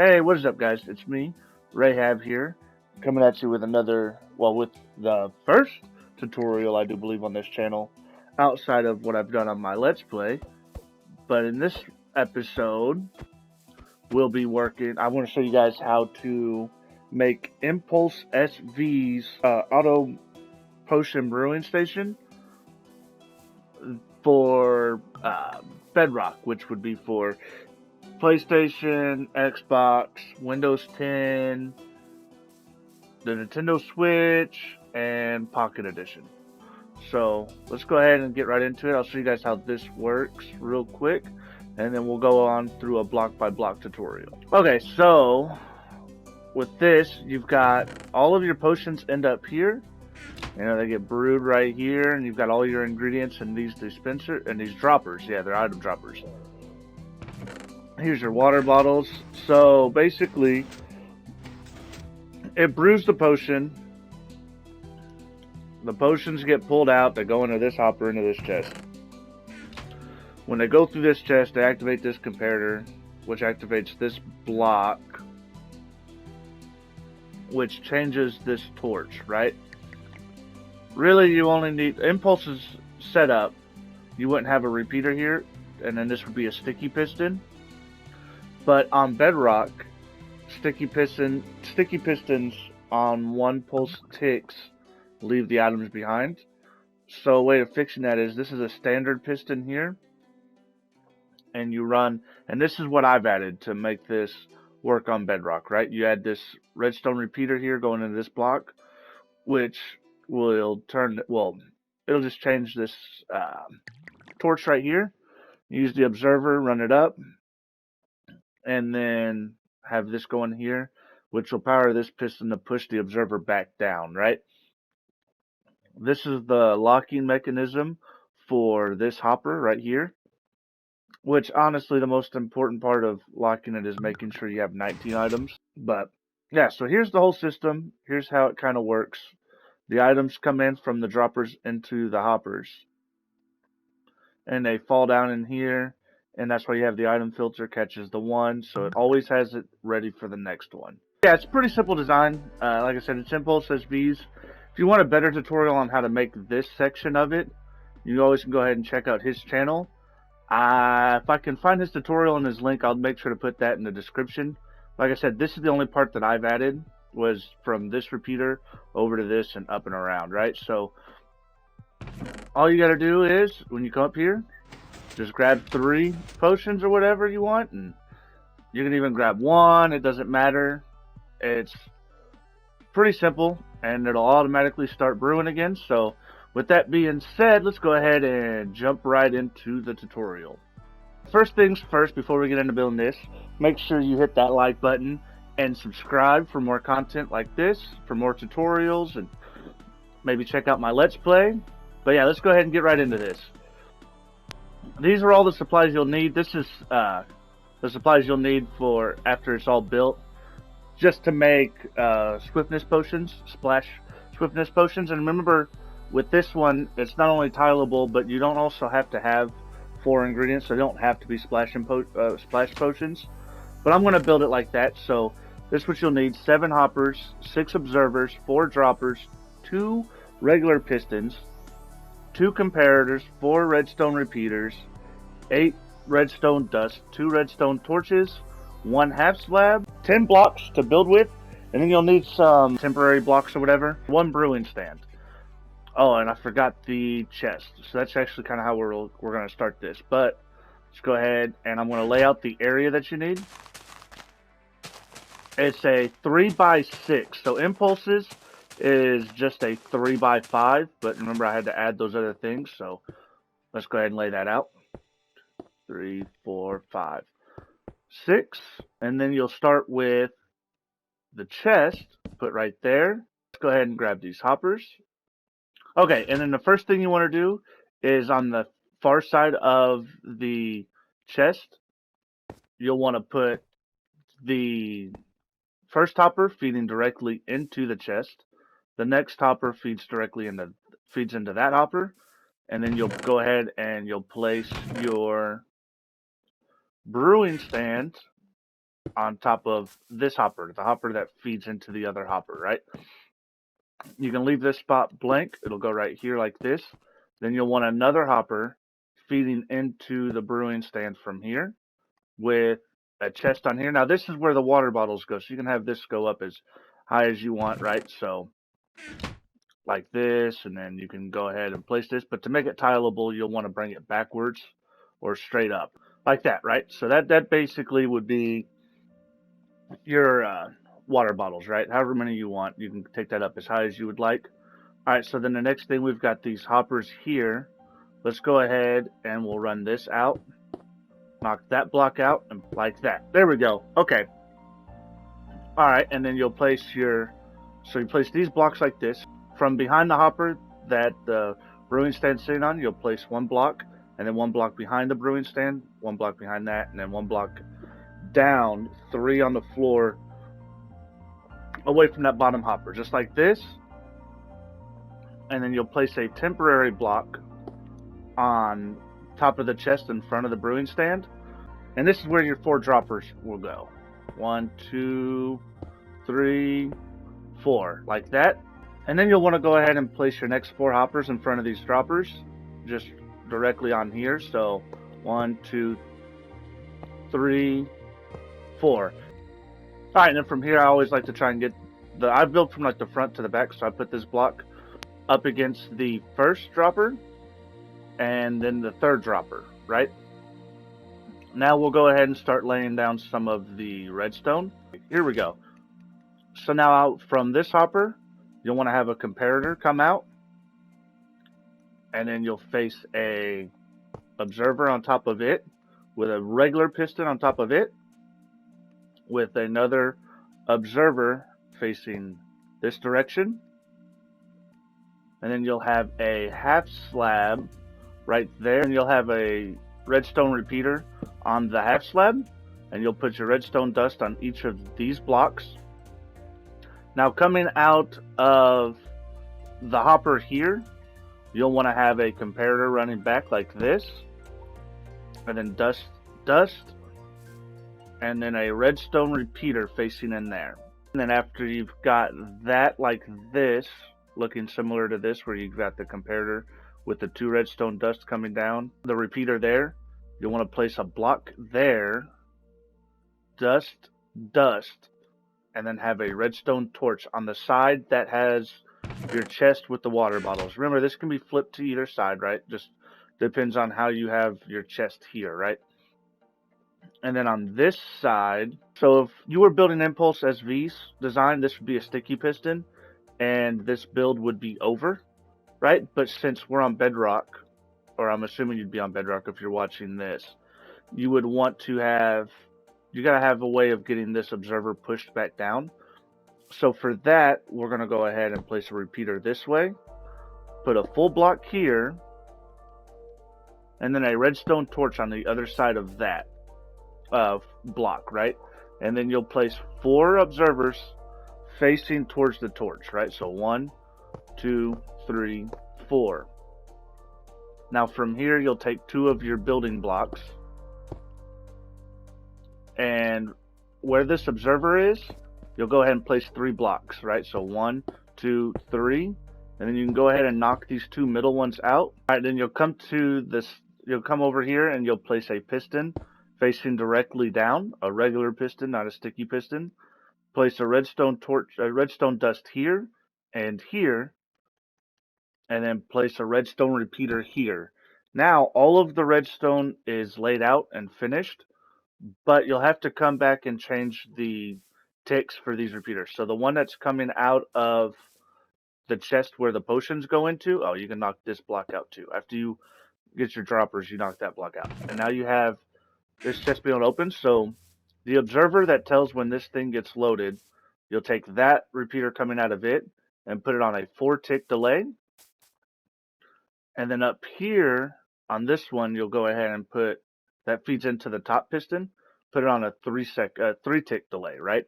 Hey, what is up, guys? It's me, Rahab here, coming at you with with the first tutorial I do believe on this channel, outside of what I've done on my Let's Play. But in this episode, I want to show you guys how to make Impulsesv's auto potion brewing station for Bedrock, which would be for PlayStation, Xbox, Windows 10, the Nintendo Switch, and Pocket Edition. So let's go ahead and get right into it. I'll show you guys how this works real quick, and then we'll go on through a block by block tutorial. Okay, so with this, you've got all of your potions end up here. You know, they get brewed right here, and you've got all your ingredients in these these droppers. Yeah, they're item droppers. Here's your water bottles. So basically, it brews the potion. The potions get pulled out. They go into this hopper, into this chest. When they go through this chest, they activate this comparator, which activates this block, which changes this torch, right? Really, you only need Impulse's setup. You wouldn't have a repeater here, and then this would be a sticky piston. But on Bedrock, sticky pistons on one pulse ticks leave the items behind. So a way of fixing that is, this is a standard piston here, and you run, and this is what I've added to make this work on Bedrock, right? You add this redstone repeater here going into this block, which will it'll just change this torch right here. Use the observer, run it up, and then have this going here, which will power this piston to push the observer back down, right? This is the locking mechanism for this hopper right here, which honestly the most important part of locking it is making sure you have 19 items. But yeah, so here's the whole system. Here's how it kind of works. The items come in from the droppers into the hoppers, and they fall down in here. And that's why you have the item filter catches the one, so it always has it ready for the next one. Yeah, it's a pretty simple design. Like I said, it's Impulsesv. If you want a better tutorial on how to make this section of it, you always can go ahead and check out his channel. If I can find his tutorial and his link, I'll make sure to put that in the description. Like I said, this is the only part that I've added, was from this repeater over to this and up and around, right? So all you got to do is, when you come up here, just grab 3 potions or whatever you want, and you can even grab 1, it doesn't matter. It's pretty simple, and it'll automatically start brewing again. So with that being said, let's go ahead and jump right into the tutorial. First things first, before we get into building this, make sure you hit that like button and subscribe for more content like this, for more tutorials, and maybe check out my Let's Play. But yeah, let's go ahead and get right into this. These are all the supplies you'll need. This is the supplies you'll need for after it's all built, just to make swiftness potions, splash swiftness potions. And remember, with this one, it's not only tileable, but you don't also have to have 4 ingredients, so they don't have to be splash potions. But I'm going to build it like that. So this is what you'll need: 7 hoppers, 6 observers, 4 droppers, 2 regular pistons, 2 comparators, 4 redstone repeaters, 8 redstone dust, 2 redstone torches, 1 half slab, 10 blocks to build with, and then you'll need some temporary blocks or whatever, 1 brewing stand. Oh, and I forgot the chest. So that's actually kind of how we're going to start this. But let's go ahead, and I'm going to lay out the area that you need. It's a 3x6. So Impulses is just a 3x5, but remember I had to add those other things, so let's go ahead and lay that out. 3, 4, 5, 6, and then you'll start with the chest, put right there. Let's go ahead and grab these hoppers. Okay, and then the first thing you want to do is on the far side of the chest, you'll want to put the first hopper feeding directly into the chest. The next hopper feeds into that hopper, and then you'll go ahead and you'll place your brewing stand on top of this hopper, the hopper that feeds into the other hopper, right? You can leave this spot blank. It'll go right here like this. Then you'll want another hopper feeding into the brewing stand from here with a chest on here. Now this is where the water bottles go, so you can have this go up as high as you want, right? So like this, and then you can go ahead and place this. But to make it tileable, you'll want to bring it backwards or straight up like that, right? So that basically would be your water bottles, right? However many you want, you can take that up as high as you would like. All right, so then the next thing, we've got these hoppers here. Let's go ahead and we'll run this out. Knock that block out and like that. There we go. Okay. All right, and then you'll place so you place these blocks like this. From behind the hopper that the brewing stand's sitting on, you'll place one block, and then one block behind the brewing stand, one block behind that, and then one block down, 3 on the floor away from that bottom hopper, just like this. And then you'll place a temporary block on top of the chest in front of the brewing stand. And this is where your 4 droppers will go. 1, 2, 3, 4, like that. And then you'll want to go ahead and place your next 4 hoppers in front of these droppers, just directly on here. So 1, 2, 3, 4. All right, and then from here, I always like to try and get I built from like the front to the back, so I put this block up against the first dropper and then the third dropper, right? Now we'll go ahead and start laying down some of the redstone. Here we go. So now out from this hopper, you'll want to have a comparator come out, and then you'll face a observer on top of it with a regular piston on top of it with another observer facing this direction. And then you'll have a half slab right there, and you'll have a redstone repeater on the half slab, and you'll put your redstone dust on each of these blocks. Now coming out of the hopper here, you'll want to have a comparator running back like this, and then dust, and then a redstone repeater facing in there. And then after you've got that like this, looking similar to this, where you've got the comparator with the 2 redstone dust coming down, the repeater there, you'll want to place a block there, dust, and then have a redstone torch on the side that has your chest with the water bottles. Remember, this can be flipped to either side, right? Just depends on how you have your chest here, right? And then on this side, so if you were building Impulsesv's design, this would be a sticky piston, and this build would be over, right? But since we're on Bedrock, or I'm assuming you'd be on Bedrock if you're watching this, you would want to you gotta have a way of getting this observer pushed back down. So for that, we're gonna go ahead and place a repeater this way, put a full block here, and then a redstone torch on the other side of that block, right? And then you'll place 4 observers facing towards the torch, right? So 1, 2, 3, 4. Now from here, you'll take 2 of your building blocks, and where this observer is, you'll go ahead and place 3 blocks, right? So 1, 2, 3, and then you can go ahead and knock these 2 middle ones out. All right, then you'll come to this, you'll come over here and you'll place a piston facing directly down, a regular piston, not a sticky piston. Place a redstone dust here and here, and then place a redstone repeater here. Now all of the redstone is laid out and finished, but you'll have to come back and change the ticks for these repeaters. So the one that's coming out of the chest where the potions go into, oh, you can knock this block out too. After you get your droppers, you knock that block out. And now you have this chest being open. So the observer that tells when this thing gets loaded, you'll take that repeater coming out of it and put it on a 4-tick delay. And then up here on this one, you'll go ahead and put, that feeds into the top piston, put it on a 3-tick delay, right?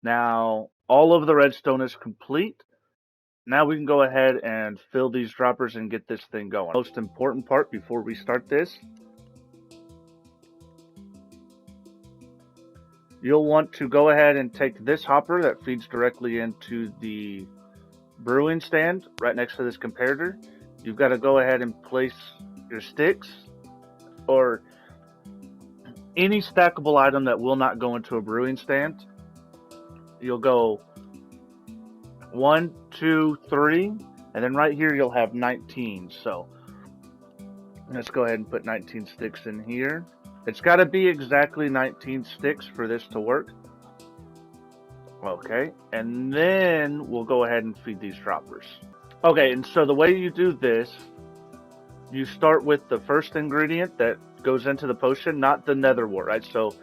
Now, all of the redstone is complete. Now we can go ahead and fill these droppers and get this thing going. Most important part before we start this you'll want to go ahead and take this hopper that feeds directly into the brewing stand right next to this comparator. You've got to go ahead and place your sticks or any stackable item that will not go into a brewing stand. You'll go 1, 2, 3, and then right here you'll have 19. So let's go ahead and put 19 sticks in here. It's got to be exactly 19 sticks for this to work. Okay, and then we'll go ahead and feed these droppers. Okay, and so the way you do this, you start with the first ingredient that goes into the potion, not the nether wart, right? So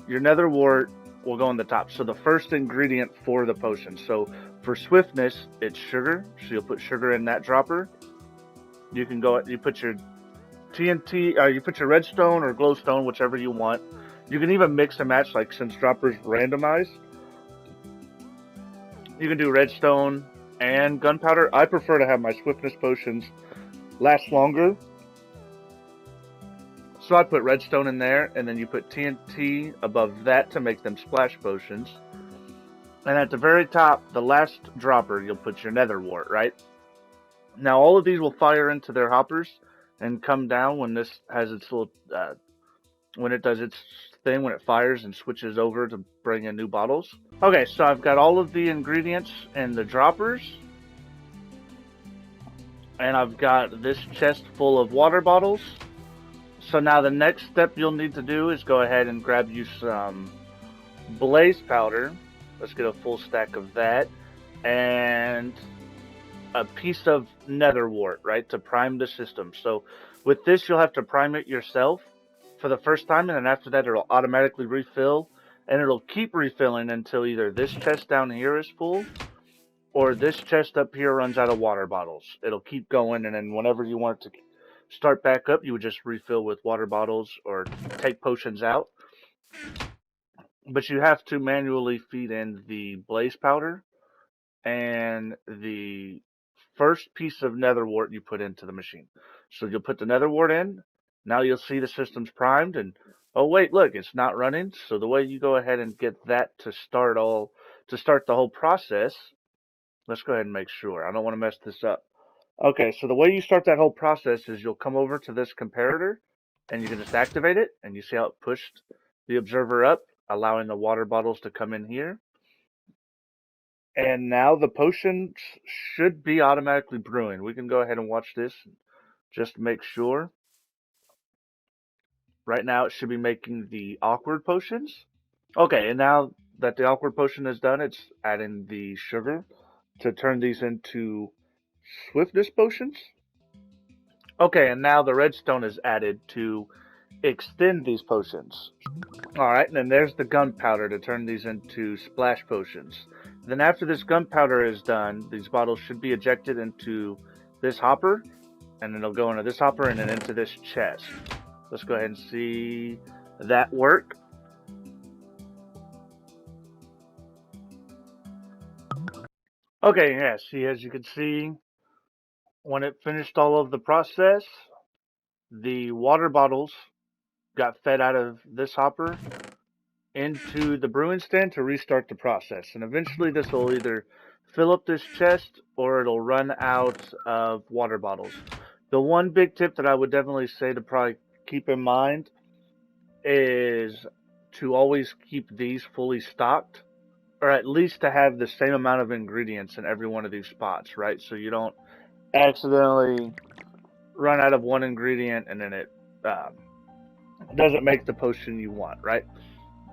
your nether wart will go on the top. So the first ingredient for the potion. So for swiftness, it's sugar. So you'll put sugar in that dropper. You can go, you put your TNT, you put your redstone or glowstone, whichever you want. You can even mix and match, like since droppers randomize. You can do redstone and gunpowder. I prefer to have my swiftness potions last longer. So I put redstone in there, and then you put TNT above that to make them splash potions. And at the very top, the last dropper, you'll put your nether wart, right? Now all of these will fire into their hoppers and come down when this has its little, when it does its thing, when it fires and switches over to bring in new bottles. Okay, so I've got all of the ingredients and the droppers. And I've got this chest full of water bottles. So now the next step you'll need to do is go ahead and grab you some blaze powder. Let's get a full stack of that. And a piece of nether wart, right, to prime the system. So with this, you'll have to prime it yourself for the first time, and then after that, it'll automatically refill, and it'll keep refilling until either this chest down here is full, or this chest up here runs out of water bottles. It'll keep going, and then whenever you want it to start back up, you would just refill with water bottles or take potions out. But you have to manually feed in the blaze powder and the first piece of nether wart you put into the machine. So you'll put the nether wart in. Now you'll see the system's primed, and oh wait, look, it's not running. So the way you go ahead and get that to start the whole process, let's go ahead and make sure. I don't want to mess this up. Okay, so the way you start that whole process is you'll come over to this comparator, and you can just activate it, and you see how it pushed the observer up, allowing the water bottles to come in here. And now the potions should be automatically brewing. We can go ahead and watch this just to make sure. Right now it should be making the awkward potions. Okay, and now that the awkward potion is done, it's adding the sugar to turn these into swiftness potions. Okay, and now the redstone is added to extend these potions. Alright, and then there's the gunpowder to turn these into splash potions. Then after this gunpowder is done, these bottles should be ejected into this hopper, and then it'll go into this hopper and then into this chest. Let's go ahead and see that work. Okay, yeah, see, as you can see, when it finished all of the process, the water bottles got fed out of this hopper into the brewing stand to restart the process. And eventually this will either fill up this chest or it'll run out of water bottles. The one big tip that I would definitely say to probably keep in mind is to always keep these fully stocked, or at least to have the same amount of ingredients in every one of these spots, right? So you don't accidentally run out of one ingredient and then it doesn't make the potion you want, right?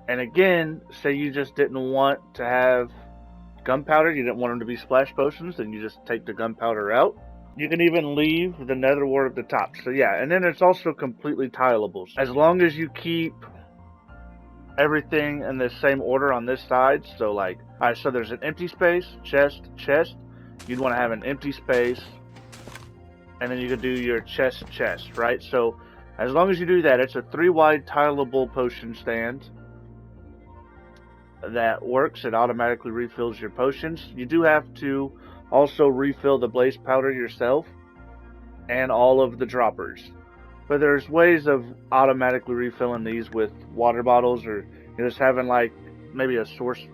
And again, say you just didn't want to have gunpowder, you didn't want them to be splash potions, then you just take the gunpowder out. You can even leave the nether wart at the top. So yeah, and then it's also completely tileable. As long as you keep everything in the same order on this side. So like, alright, so there's an empty space, chest, chest. You'd want to have an empty space, and then you could do your chest, chest, right? So as long as you do that, it's a 3-wide tileable potion stand that works. It automatically refills your potions. You do have to also refill the blaze powder yourself and all of the droppers. But there's ways of automatically refilling these with water bottles, or just having like maybe a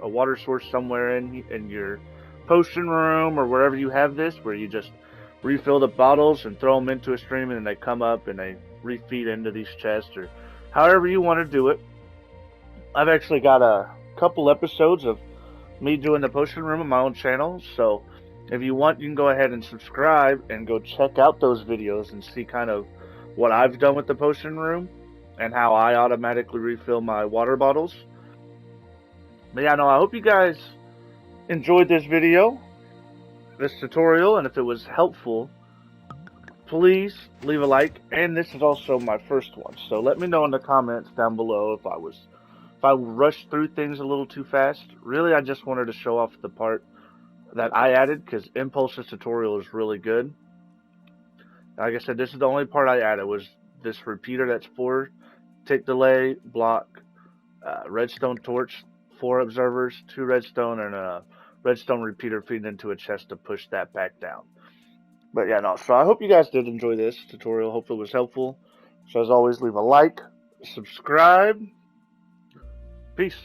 water source somewhere in your potion room or wherever you have this, where you just refill the bottles and throw them into a stream, and then they come up and they refeed into these chests, or however you want to do it. I've actually got a couple episodes of me doing the potion room on my own channel, so if you want, you can go ahead and subscribe and go check out those videos and see kind of what I've done with the potion room and how I automatically refill my water bottles. But yeah, no, I hope you guys enjoyed this video, this tutorial, and if it was helpful, please leave a like. And this is also my first one, so let me know in the comments down below if I rushed through things a little too fast. Really, I just wanted to show off the part that I added, because Impulsesv tutorial is really good. Like I said, this is the only part I added, was this repeater that's 4 tick delay, block, redstone torch, 4 observers, 2 redstone, and a redstone repeater feeding into a chest to push that back down. But yeah, no, so I hope you guys did enjoy this tutorial. Hopefully it was helpful. So as always, leave a like, subscribe. Peace.